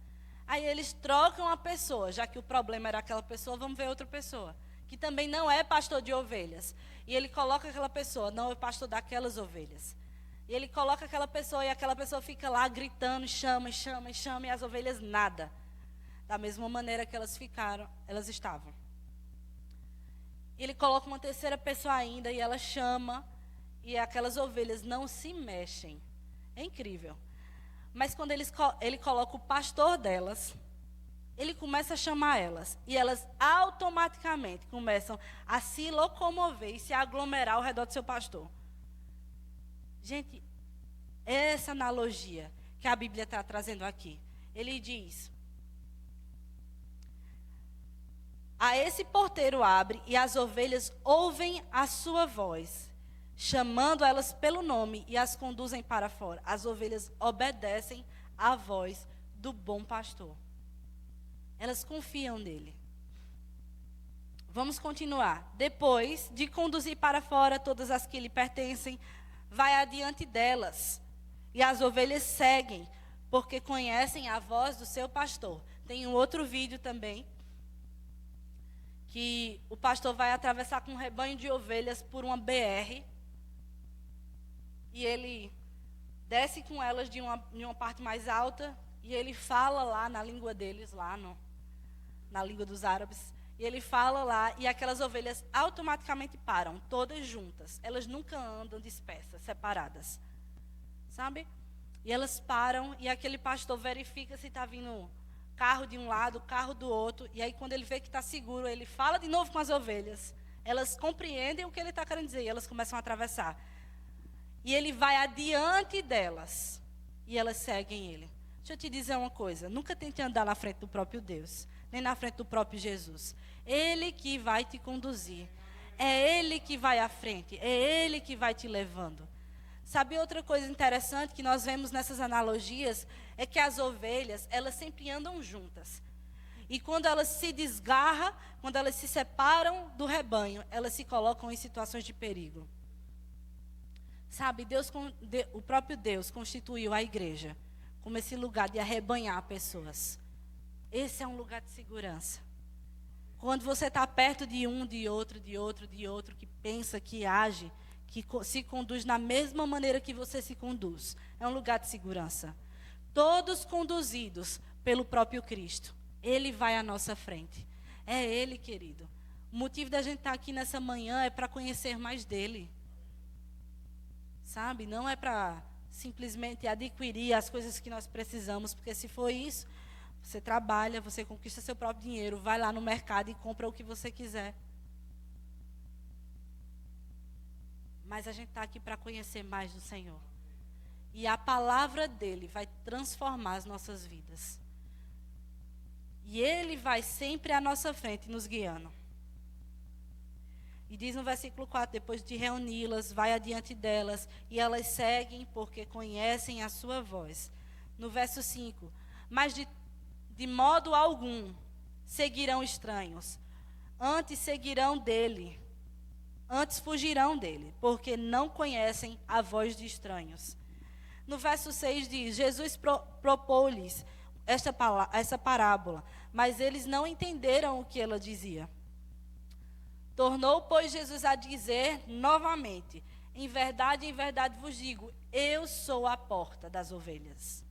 Speaker 1: Aí eles trocam a pessoa, já que o problema era aquela pessoa, vamos ver outra pessoa, que também não é pastor de ovelhas. E ele coloca aquela pessoa, não é pastor daquelas ovelhas. E ele coloca aquela pessoa e aquela pessoa fica lá gritando, chama, e as ovelhas nada. Da mesma maneira que elas estavam. Ele coloca uma terceira pessoa ainda e ela chama e aquelas ovelhas não se mexem. É incrível. Mas quando ele coloca o pastor delas, ele começa a chamar elas. E elas automaticamente começam a se locomover e se aglomerar ao redor do seu pastor. Gente, essa analogia que a Bíblia está trazendo aqui. Ele diz: a esse porteiro abre e as ovelhas ouvem a sua voz, chamando elas pelo nome e as conduzem para fora. As ovelhas obedecem à voz do bom pastor. Elas confiam nele. Vamos continuar. Depois de conduzir para fora todas as que lhe pertencem, vai adiante delas. E as ovelhas seguem, porque conhecem a voz do seu pastor. Tem um outro vídeo também, que o pastor vai atravessar com um rebanho de ovelhas por uma BR. E ele desce com elas de uma parte mais alta, e ele fala lá na língua deles, na língua dos árabes. E ele fala lá, e aquelas ovelhas automaticamente param, todas juntas. Elas nunca andam dispersas, separadas. Sabe? E elas param, e aquele pastor verifica se está vindo carro de um lado, carro do outro. E aí, quando ele vê que está seguro, ele fala de novo com as ovelhas. Elas compreendem o que ele está querendo dizer, e elas começam a atravessar. E ele vai adiante delas, e elas seguem ele. Deixa eu te dizer uma coisa, nunca tente andar na frente do próprio Deus, nem na frente do próprio Jesus. Ele que vai te conduzir. É Ele que vai à frente. É Ele que vai te levando. Sabe outra coisa interessante que nós vemos nessas analogias? É que as ovelhas, elas sempre andam juntas. E quando elas se desgarram, quando elas se separam do rebanho, elas se colocam em situações de perigo. Sabe, o próprio Deus constituiu a igreja como esse lugar de arrebanhar pessoas. Esse é um lugar de segurança. Quando você está perto de um, de outro, que pensa, que age, que se conduz da mesma maneira que você se conduz, é um lugar de segurança. Todos conduzidos pelo próprio Cristo. Ele vai à nossa frente. É Ele, querido. O motivo da gente estar aqui nessa manhã é para conhecer mais dEle. Sabe? Não é para simplesmente adquirir as coisas que nós precisamos, porque se for isso, você trabalha, você conquista seu próprio dinheiro, vai lá no mercado e compra o que você quiser. Mas a gente está aqui para conhecer mais do Senhor. E a palavra dele vai transformar as nossas vidas. E ele vai sempre à nossa frente, nos guiando. E diz no versículo 4, depois de reuni-las, vai adiante delas, e elas seguem porque conhecem a sua voz. No verso 5, mas de modo algum seguirão estranhos, antes seguirão dele, antes fugirão dele, porque não conhecem a voz de estranhos. No verso 6 diz, Jesus propôs-lhes essa parábola, mas eles não entenderam o que ela dizia. Tornou, pois, Jesus a dizer novamente, em verdade vos digo, eu sou a porta das ovelhas.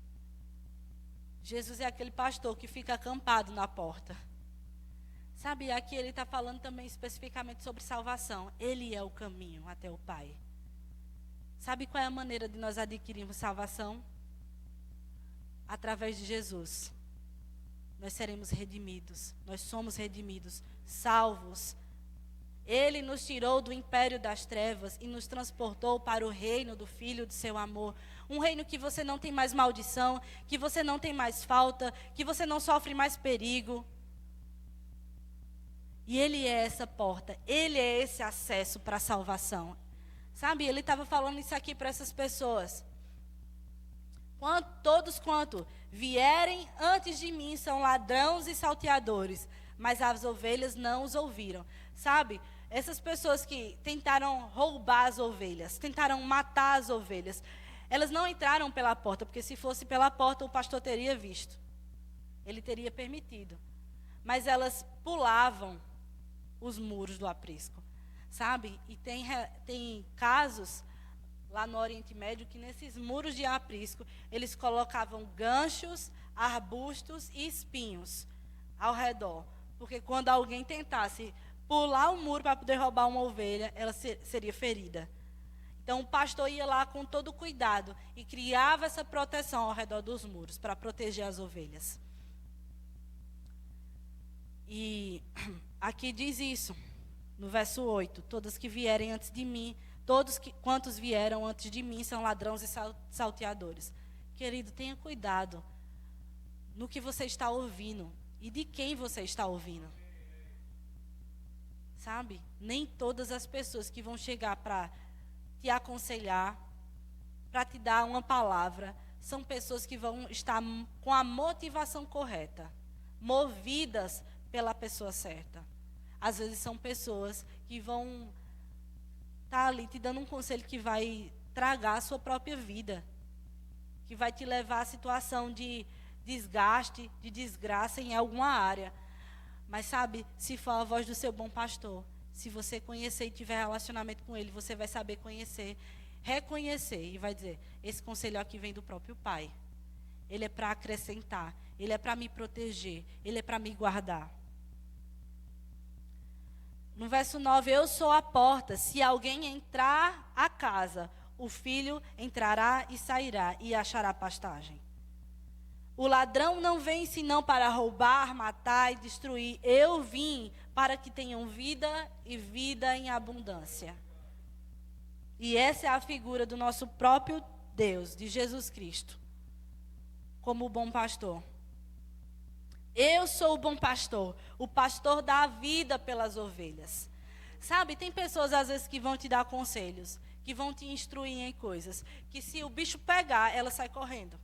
Speaker 1: Jesus é aquele pastor que fica acampado na porta. Sabe, aqui ele está falando também especificamente sobre salvação. Ele é o caminho até o Pai. Sabe qual é a maneira de nós adquirirmos salvação? Através de Jesus. Nós seremos redimidos, nós somos redimidos, salvos. Ele nos tirou do império das trevas e nos transportou para o reino do Filho de seu amor. Um reino que você não tem mais maldição, que você não tem mais falta, que você não sofre mais perigo. E Ele é essa porta, Ele é esse acesso para a salvação. Sabe, Ele estava falando isso aqui para essas pessoas. Todos quanto vierem antes de mim são ladrões e salteadores, mas as ovelhas não os ouviram. Sabe, essas pessoas que tentaram roubar as ovelhas, tentaram matar as ovelhas, elas não entraram pela porta, porque se fosse pela porta o pastor teria visto. Ele teria permitido. Mas elas pulavam os muros do aprisco, sabe? E tem casos lá no Oriente Médio que nesses muros de aprisco eles colocavam ganchos, arbustos e espinhos ao redor, porque quando alguém tentasse pular o muro para poder roubar uma ovelha, ela seria ferida. Então o pastor ia lá com todo cuidado e criava essa proteção ao redor dos muros para proteger as ovelhas. E aqui diz isso, no verso 8, todas que vierem antes de mim, quantos vieram antes de mim são ladrões e salteadores. Querido, tenha cuidado no que você está ouvindo e de quem você está ouvindo. Sabe? Nem todas as pessoas que vão chegar para te aconselhar, para te dar uma palavra, são pessoas que vão estar com a motivação correta, movidas pela pessoa certa. Às vezes são pessoas que vão estar ali te dando um conselho que vai tragar a sua própria vida, que vai te levar à situação de desgaste, de desgraça em alguma área. Mas sabe, se for a voz do seu bom pastor, se você conhecer e tiver relacionamento com ele, você vai saber conhecer, reconhecer e vai dizer, esse conselho aqui vem do próprio Pai. Ele é para acrescentar, ele é para me proteger, ele é para me guardar. No verso 9, eu sou a porta, se alguém entrar a casa, o filho entrará e sairá e achará pastagem. O ladrão não vem senão para roubar, matar e destruir. Eu vim para que tenham vida e vida em abundância. E essa é a figura do nosso próprio Deus, de Jesus Cristo, como o bom pastor. Eu sou o bom pastor, o pastor dá a vida pelas ovelhas. Sabe, tem pessoas às vezes que vão te dar conselhos, que vão te instruir em coisas, que se o bicho pegar, ela sai correndo.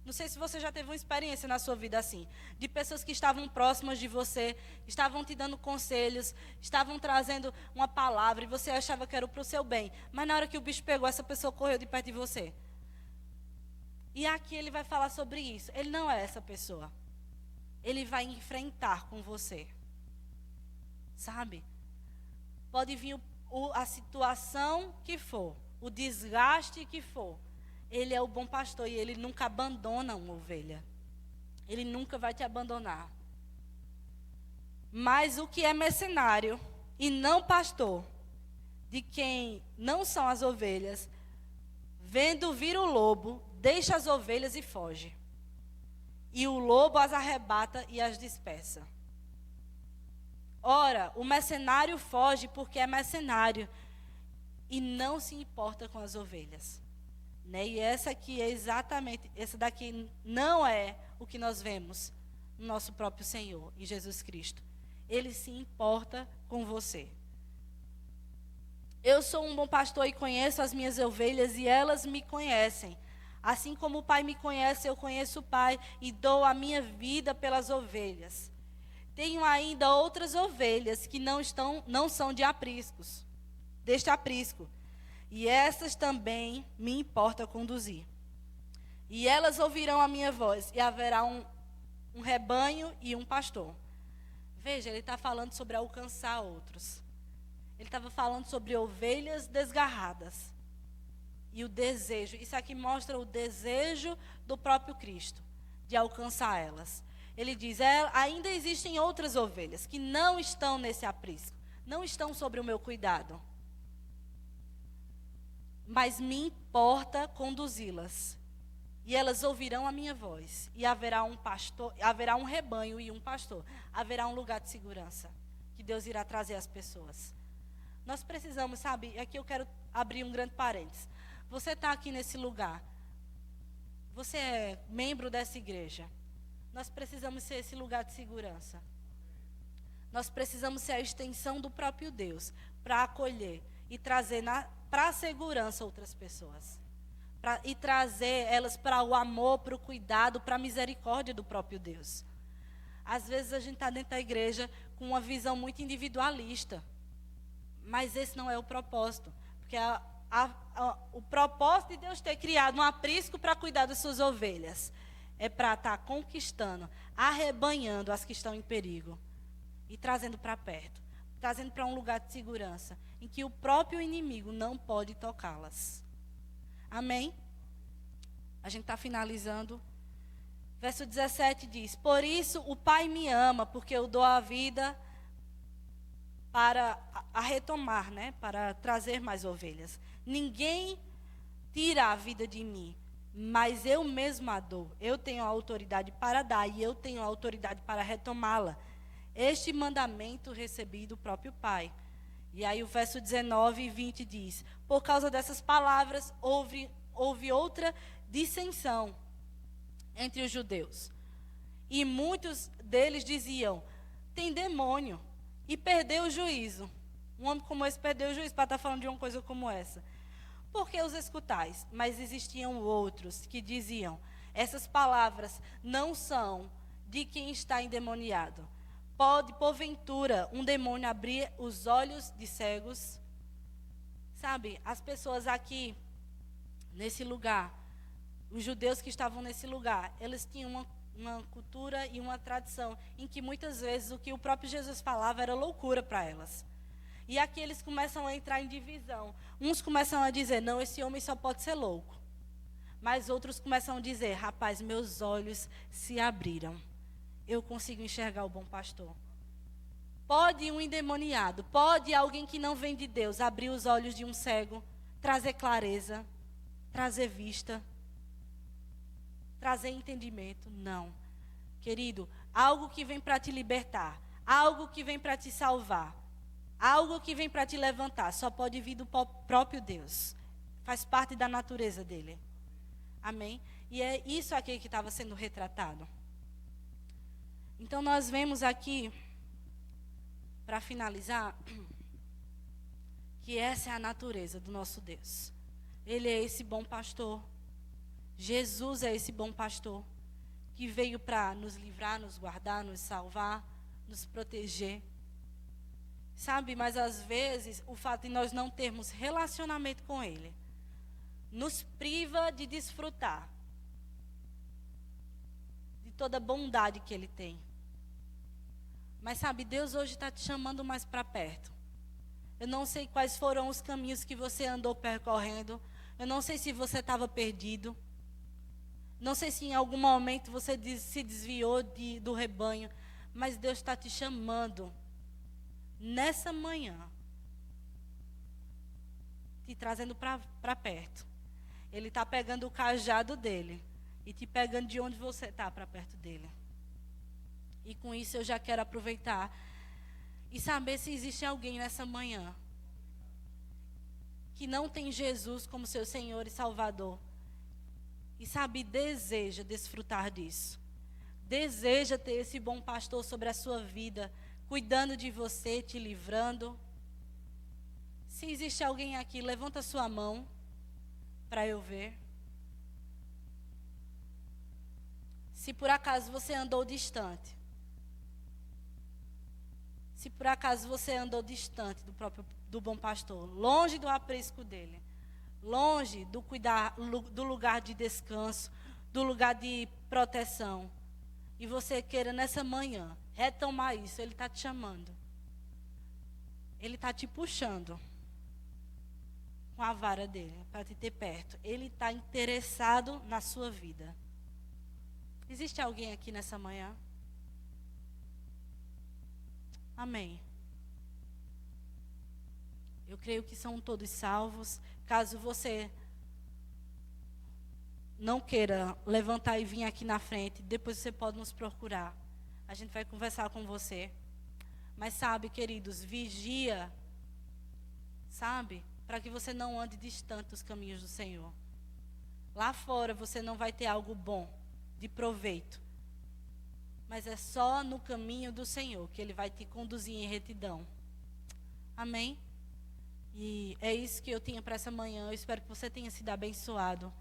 Speaker 1: Não sei se você já teve uma experiência na sua vida assim, de pessoas que estavam próximas de você, estavam te dando conselhos, estavam trazendo uma palavra e você achava que era para o seu bem. Mas na hora que o bicho pegou, essa pessoa correu de perto de você. E aqui ele vai falar sobre isso. Ele não é essa pessoa. Ele vai enfrentar com você. Sabe? Pode vir a situação que for, o desgaste que for. Ele é o bom pastor e ele nunca abandona uma ovelha. Ele nunca vai te abandonar. Mas o que é mercenário e não pastor, de quem não são as ovelhas, vendo vir o lobo, deixa as ovelhas e foge. E o lobo as arrebata e as dispersa. Ora, o mercenário foge porque é mercenário e não se importa com as ovelhas. Né? E essa aqui é exatamente, essa daqui não é o que nós vemos no nosso próprio Senhor, em Jesus Cristo. Ele se importa com você. Eu sou um bom pastor e conheço as minhas ovelhas e elas me conhecem. Assim como o Pai me conhece, eu conheço o Pai e dou a minha vida pelas ovelhas. Tenho ainda outras ovelhas que não são deste aprisco. E essas também me importa conduzir. E elas ouvirão a minha voz, e haverá um rebanho e um pastor. Veja, ele está falando sobre alcançar outros. Ele estava falando sobre ovelhas desgarradas. E o desejo, isso aqui mostra o desejo do próprio Cristo, de alcançar elas. Ele diz, ainda existem outras ovelhas que não estão nesse aprisco, não estão sob o meu cuidado. Mas me importa conduzi-las. E elas ouvirão a minha voz. E haverá um pastor, haverá um rebanho e um pastor. Haverá um lugar de segurança que Deus irá trazer às pessoas. Nós precisamos, sabe, aqui eu quero abrir um grande parênteses. Você está aqui nesse lugar. Você é membro dessa igreja. Nós precisamos ser esse lugar de segurança. Nós precisamos ser a extensão do próprio Deus para acolher e trazer para a segurança outras pessoas. E trazer elas para o amor, para o cuidado, para a misericórdia do próprio Deus. Às vezes a gente está dentro da igreja com uma visão muito individualista. Mas esse não é o propósito. Porque o propósito de Deus ter criado um aprisco para cuidar das suas ovelhas é para estar conquistando, arrebanhando as que estão em perigo e trazendo para perto, trazendo para um lugar de segurança em que o próprio inimigo não pode tocá-las. Amém? A gente está finalizando. Verso 17 diz: por isso o Pai me ama, porque eu dou a vida para a retomar, né? Para trazer mais ovelhas. Ninguém tira a vida de mim, mas eu mesmo a dou. Eu tenho a autoridade para dar e eu tenho a autoridade para retomá-la. Este mandamento recebi do próprio Pai. E aí o verso 19 e 20 diz: por causa dessas palavras houve outra dissensão entre os judeus. E muitos deles diziam: tem demônio, e perdeu o juízo. Um homem como esse perdeu o juízo para estar falando de uma coisa como essa. Por que os escutais? Mas existiam outros que diziam: essas palavras não são de quem está endemoniado. Pode, porventura, um demônio abrir os olhos de cegos? Sabe, as pessoas aqui, nesse lugar, os judeus que estavam nesse lugar, eles tinham uma cultura e uma tradição em que muitas vezes o que o próprio Jesus falava era loucura para elas. E aqui eles começam a entrar em divisão. Uns começam a dizer: não, esse homem só pode ser louco. Mas outros começam a dizer: rapaz, meus olhos se abriram. Eu consigo enxergar o bom pastor. Pode um endemoniado, pode alguém que não vem de Deus abrir os olhos de um cego, trazer clareza, trazer vista, trazer entendimento? Não. Querido, algo que vem para te libertar, algo que vem para te salvar, algo que vem para te levantar, só pode vir do próprio Deus. Faz parte da natureza dele. Amém? E é isso aqui que estava sendo retratado. Então nós vemos aqui, para finalizar, que essa é a natureza do nosso Deus. Ele é esse bom pastor. Jesus é esse bom pastor que veio para nos livrar, nos guardar, nos salvar, nos proteger. Sabe, mas às vezes o fato de nós não termos relacionamento com Ele nos priva de desfrutar de toda a bondade que Ele tem. Mas sabe, Deus hoje está te chamando mais para perto. Eu não sei quais foram os caminhos que você andou percorrendo. Eu não sei se você estava perdido. Não sei se em algum momento você se desviou do rebanho. Mas Deus está te chamando nessa manhã, te trazendo para perto. Ele está pegando o cajado dele e te pegando de onde você está para perto dele. E com isso eu já quero aproveitar e saber se existe alguém nessa manhã que não tem Jesus como seu Senhor e Salvador E sabe, deseja desfrutar disso. Deseja ter esse bom pastor sobre a sua vida, cuidando de você, te livrando. Se existe alguém aqui, levanta sua mão para eu ver. Se por acaso você andou distante. Se por acaso você andou distante do bom pastor, longe do aprisco dele, longe do lugar de descanso, do lugar de proteção, e você queira nessa manhã retomar isso, ele está te chamando. Ele está te puxando com a vara dele para te ter perto. Ele está interessado na sua vida. Existe alguém aqui nessa manhã? Amém. Eu creio que são todos salvos. Caso você não queira levantar e vir aqui na frente, depois você pode nos procurar. A gente vai conversar com você. Mas sabe, queridos, vigia, sabe? Para que você não ande distante dos caminhos do Senhor. Lá fora você não vai ter algo bom, de proveito. Mas é só no caminho do Senhor que Ele vai te conduzir em retidão. Amém? E é isso que eu tinha para essa manhã. Eu espero que você tenha sido abençoado.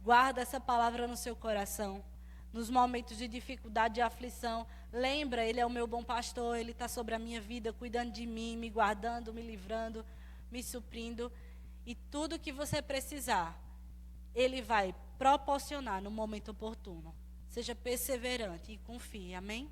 Speaker 1: Guarda essa palavra no seu coração. Nos momentos de dificuldade e aflição, lembra, Ele é o meu bom pastor. Ele está sobre a minha vida, cuidando de mim, me guardando, me livrando, me suprindo. E tudo que você precisar, Ele vai proporcionar no momento oportuno. Seja perseverante e confie. Amém?